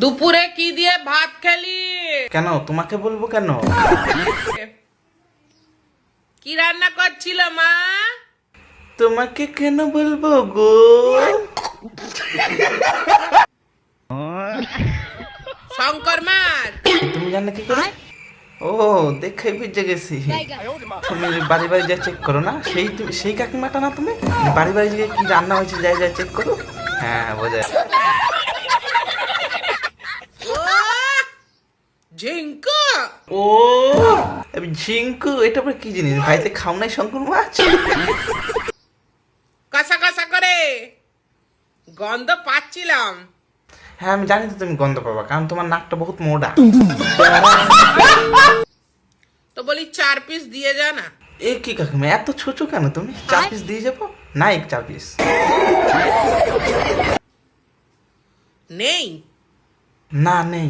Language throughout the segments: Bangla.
দুপুরে কি দিয়ে ভাত খেলি? কেন তোমাকে বলবো কেন? কি রান্না করছিল মা? তোমাকে কেন বলবো গো? শঙ্কর মার। তুমি জানলে কি করে? ও দেখে বুঝে গেছি। তুমি বাড়ি বাড়ি যা চেক করো না, সেই কাকিমাটা না তুমি? বাড়ি বাড়ি গিয়ে কি রান্না হয়েছে যাই যাই চেক করো। হ্যাঁ বোঝা। ঝিঙ্কু। ও ঝিঙ্কু, এটা আবার কি জিনিস? ভাইতে খাও নাই শঙ্কর মাছ? কষা কষা করে গন্ধ পাচ্ছিলাম। হ্যাঁ আমি জানি তো তুমি গন্ধ পাবা, কারণ তোমার নাকটা বহুত মোটা। তো বলি 4 পিস দিয়ে যা না। এ কি কাকিমা এত ছোট কেন তুমি? 4 পিস দিয়ে যাবো? নাই 4 পিস নেই। না নেই।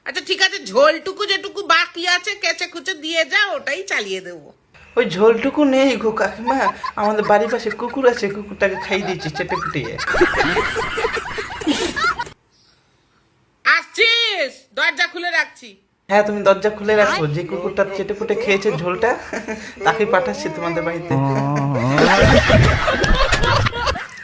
আচ্ছা ঠিক আছে, ঝোলটুকু যেটুকু বাকি আছে কেচে কুচে দিয়ে যা, ওটাই চালিয়ে দেবো। ওই ঝোলটুকু নেই গো কাকিমা, আমাদের বাড়ির পাশে কুকুর আছে, কুকুরটাকে খাই দিয়েছি চেটে পুটিয়ে। আসছিস? দরজা খুলে রাখছি। হ্যাঁ তুমি দরজা খুলে রাখো, যে কুকুরটা চেটে পুটে খেয়েছে ঝোলটা তাকে পাঠাচ্ছি তোমাদের বাড়িতে।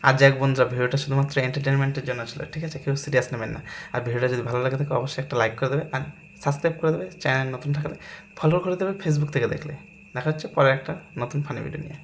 আর যাক বন্ধুরা, ভিডিওটা শুধুমাত্র এন্টারটেনমেন্টের জন্য ছিল, ঠিক আছে? কেউ সিরিয়াস নেবেন না। আর ভিডিওটা যদি ভালো লাগে থাকে অবশ্যই একটা লাইক করে দেবে, আর সাবস্ক্রাইব করে দেবে, চ্যানেল নতুন থাকলে ফলো করে দেবে ফেসবুক থেকে দেখলে। দেখা হচ্ছে পরে একটা নতুন ফানি ভিডিও নিয়ে।